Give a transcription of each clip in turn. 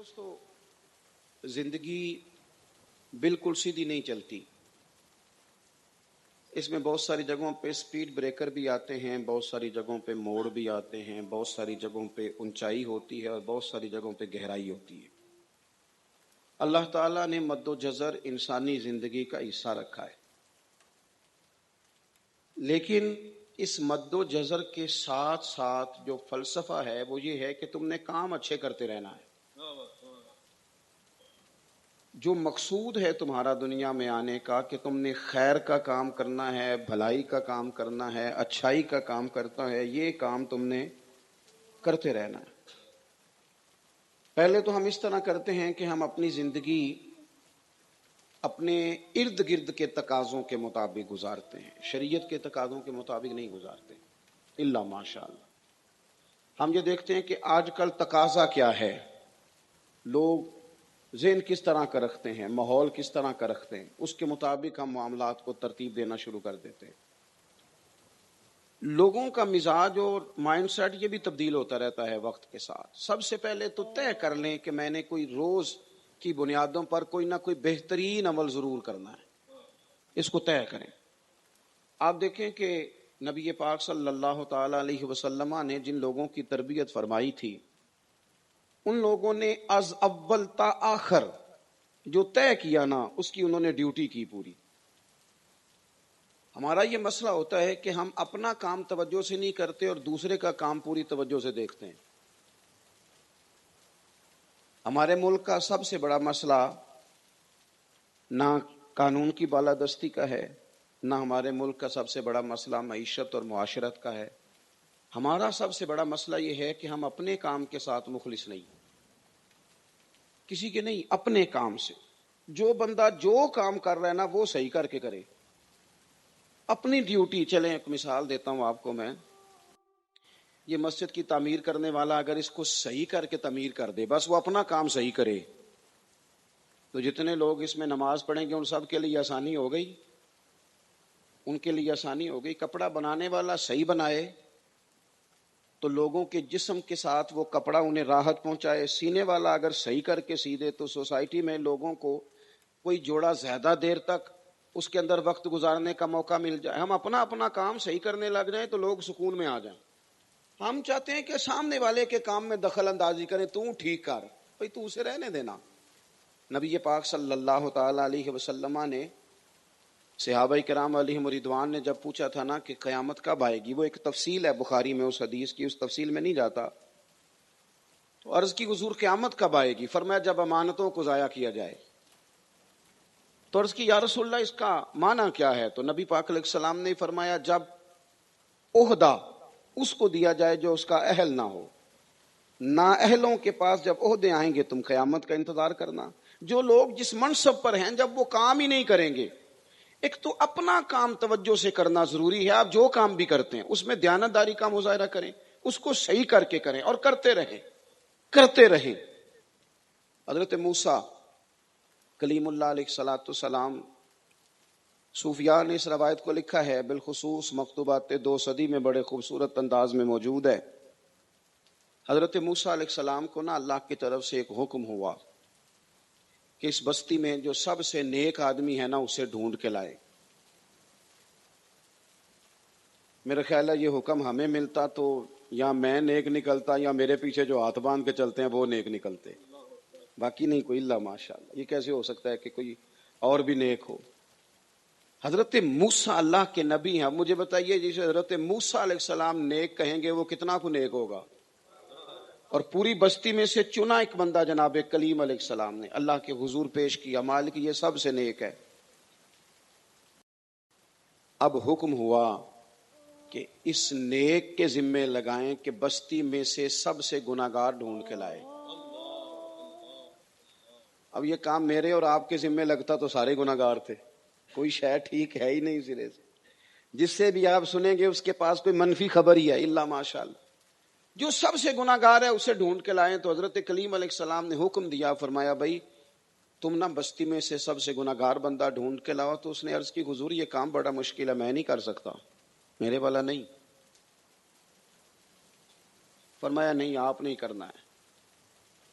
دوستو زندگی بالکل سیدھی نہیں چلتی. اس میں بہت ساری جگہوں پہ سپیڈ بریکر بھی آتے ہیں، بہت ساری جگہوں پہ موڑ بھی آتے ہیں، بہت ساری جگہوں پہ اونچائی ہوتی ہے اور بہت ساری جگہوں پہ گہرائی ہوتی ہے. اللہ تعالیٰ نے مد و جزر انسانی زندگی کا حصہ رکھا ہے، لیکن اس مد و جزر کے ساتھ ساتھ جو فلسفہ ہے وہ یہ ہے کہ تم نے کام اچھے کرتے رہنا ہے. جو مقصود ہے تمہارا دنیا میں آنے کا کہ تم نے خیر کا کام کرنا ہے، بھلائی کا کام کرنا ہے، اچھائی کا کام کرتا ہے، یہ کام تم نے کرتے رہنا ہے. پہلے تو ہم اس طرح کرتے ہیں کہ ہم اپنی زندگی اپنے ارد گرد کے تقاضوں کے مطابق گزارتے ہیں، شریعت کے تقاضوں کے مطابق نہیں گزارتے الا ماشاء اللہ. ہم یہ دیکھتے ہیں کہ آج کل تقاضا کیا ہے، لوگ ذہن کس طرح کا رکھتے ہیں، ماحول کس طرح کا رکھتے ہیں، اس کے مطابق ہم معاملات کو ترتیب دینا شروع کر دیتے ہیں. لوگوں کا مزاج اور مائنڈ سیٹ یہ بھی تبدیل ہوتا رہتا ہے وقت کے ساتھ. سب سے پہلے تو طے کر لیں کہ میں نے کوئی روز کی بنیادوں پر کوئی نہ کوئی بہترین عمل ضرور کرنا ہے، اس کو طے کریں. آپ دیکھیں کہ نبی پاک صلی اللہ تعالی علیہ وسلم نے جن لوگوں کی تربیت فرمائی تھی، ان لوگوں نے از اول تا آخر جو طے کیا نا، اس کی انہوں نے ڈیوٹی کی پوری. ہمارا یہ مسئلہ ہوتا ہے کہ ہم اپنا کام توجہ سے نہیں کرتے اور دوسرے کا کام پوری توجہ سے دیکھتے ہیں. ہمارے ملک کا سب سے بڑا مسئلہ نہ قانون کی بالادستی کا ہے، نہ ہمارے ملک کا سب سے بڑا مسئلہ معیشت اور معاشرت کا ہے. ہمارا سب سے بڑا مسئلہ یہ ہے کہ ہم اپنے کام کے ساتھ مخلص نہیں، کسی کے نہیں، اپنے کام سے. جو بندہ جو کام کر رہا ہے نا وہ صحیح کر کے کرے اپنی ڈیوٹی. چلیں ایک مثال دیتا ہوں آپ کو میں. یہ مسجد کی تعمیر کرنے والا اگر اس کو صحیح کر کے تعمیر کر دے، بس وہ اپنا کام صحیح کرے، تو جتنے لوگ اس میں نماز پڑھیں گے ان سب کے لیے آسانی ہو گئی، ان کے لیے آسانی ہو گئی. کپڑا بنانے والا صحیح بنائے تو لوگوں کے جسم کے ساتھ وہ کپڑا انہیں راحت پہنچائے. سینے والا اگر صحیح کر کے سی دے تو سوسائٹی میں لوگوں کو کوئی جوڑا زیادہ دیر تک اس کے اندر وقت گزارنے کا موقع مل جائے. ہم اپنا اپنا کام صحیح کرنے لگ جائیں تو لوگ سکون میں آ جائیں. ہم چاہتے ہیں کہ سامنے والے کے کام میں دخل اندازی کریں، تو ٹھیک کر بھئی، تو اسے رہنے دینا. نبی پاک صلی اللہ تعالی علیہ وسلم نے صحابہ کرام علیہم رضوان نے جب پوچھا تھا نا کہ قیامت کب آئے گی، وہ ایک تفصیل ہے بخاری میں اس حدیث کی، اس تفصیل میں نہیں جاتا، تو عرض کی حضور قیامت کب آئے گی؟ فرمایا جب امانتوں کو ضائع کیا جائے. تو عرض کی یا رسول اللہ اس کا معنی کیا ہے؟ تو نبی پاک علیہ السلام نے فرمایا جب عہدہ اس کو دیا جائے جو اس کا اہل نہ ہو. نااہلوں کے پاس جب عہدے آئیں گے تم قیامت کا انتظار کرنا. جو لوگ جس منصب پر ہیں جب وہ کام ہی نہیں کریں گے. ایک تو اپنا کام توجہ سے کرنا ضروری ہے. آپ جو کام بھی کرتے ہیں اس میں دیانتداری کا مظاہرہ کریں، اس کو صحیح کر کے کریں اور کرتے رہیں. حضرت موسیٰ کلیم اللہ علیہ الصلوۃ والسلام، صوفیاء نے اس روایت کو لکھا ہے، بالخصوص مکتوبات 2 صدی میں بڑے خوبصورت انداز میں موجود ہے. حضرت موسیٰ علیہ السلام کو نا اللہ کی طرف سے ایک حکم ہوا کہ اس بستی میں جو سب سے نیک آدمی ہے نا اسے ڈھونڈ کے لائے. میرا خیال ہے یہ حکم ہمیں ملتا تو یا میں نیک نکلتا یا میرے پیچھے جو ہاتھ باندھ کے چلتے ہیں وہ نیک نکلتے، باقی نہیں کوئی. اللہ ماشاءاللہ، یہ کیسے ہو سکتا ہے کہ کوئی اور بھی نیک ہو؟ حضرت موسیٰ اللہ کے نبی ہیں. اب مجھے بتائیے جسے حضرت موسیٰ علیہ السلام نیک کہیں گے وہ کتنا کو نیک ہوگا؟ اور پوری بستی میں سے چنا ایک بندہ جناب کلیم علیہ السلام نے اللہ کے حضور پیش کیا، مالک یہ سب سے نیک ہے. اب حکم ہوا کہ اس نیک کے ذمے لگائیں کہ بستی میں سے سب سے گناہگار ڈھونڈ کے لائے. اب یہ کام میرے اور آپ کے ذمے لگتا تو سارے گناہگار تھے، کوئی شے ٹھیک ہے ہی نہیں سرے سے. جس سے بھی آپ سنیں گے اس کے پاس کوئی منفی خبر ہی ہے، اللہ ماشاءاللہ. جو سب سے گناہگار ہے اسے ڈھونڈ کے لائیں. تو حضرت کلیم علیہ السلام نے حکم دیا، فرمایا بھائی تم نہ بستی میں سے سب سے گناہگار بندہ ڈھونڈ کے لاؤ. تو اس نے عرض کی حضور یہ کام بڑا مشکل ہے، میں نہیں کر سکتا، میرے والا نہیں. فرمایا نہیں آپ نہیں کرنا ہے.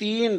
3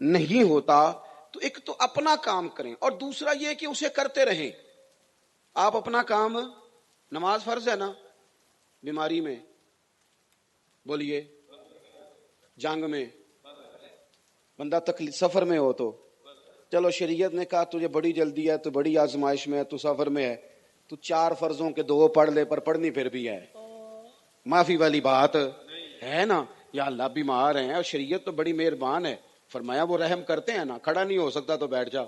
نہیں ہوتا تو ایک تو اپنا کام کریں اور دوسرا یہ کہ اسے کرتے رہیں. آپ اپنا کام, نماز فرض ہے نا, بیماری میں بولیے, جنگ میں, بندہ تکلیف سفر میں ہو تو چلو شریعت نے کہا تجھے بڑی جلدی ہے, تو بڑی آزمائش میں ہے, تو سفر میں ہے, تو 4 فرضوں کے 2 پڑھ لے, پر پڑھنی پھر بھی ہے, معافی والی بات ہے نا. یا اللہ بیمار ہیں اور شریعت تو بڑی مہربان ہے, فرمایا وہ رحم کرتے ہیں نا, کھڑا نہیں ہو سکتا تو بیٹھ جا,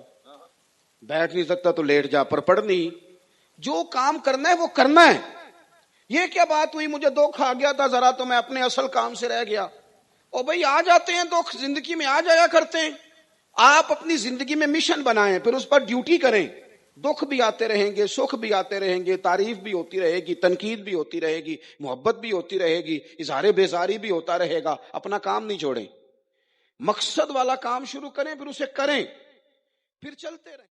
بیٹھ نہیں سکتا تو لیٹ جا, پر پڑھنی, جو کام کرنا ہے وہ کرنا ہے. یہ کیا بات ہوئی مجھے دکھ آ گیا تھا ذرا تو میں اپنے اصل کام سے رہ گیا. اور بھائی آ جاتے ہیں دکھ, زندگی میں آ جایا کرتے ہیں. آپ اپنی زندگی میں مشن بنائیں, پھر اس پر ڈیوٹی کریں. دکھ بھی آتے رہیں گے, سکھ بھی آتے رہیں گے, تعریف بھی ہوتی رہے گی, تنقید بھی ہوتی رہے گی, محبت بھی ہوتی رہے گی, اظہار بیزاری بھی ہوتا رہے گا. اپنا کام نہیں چھوڑیں, مقصد والا کام شروع کریں, پھر اسے کریں, پھر چلتے رہیں.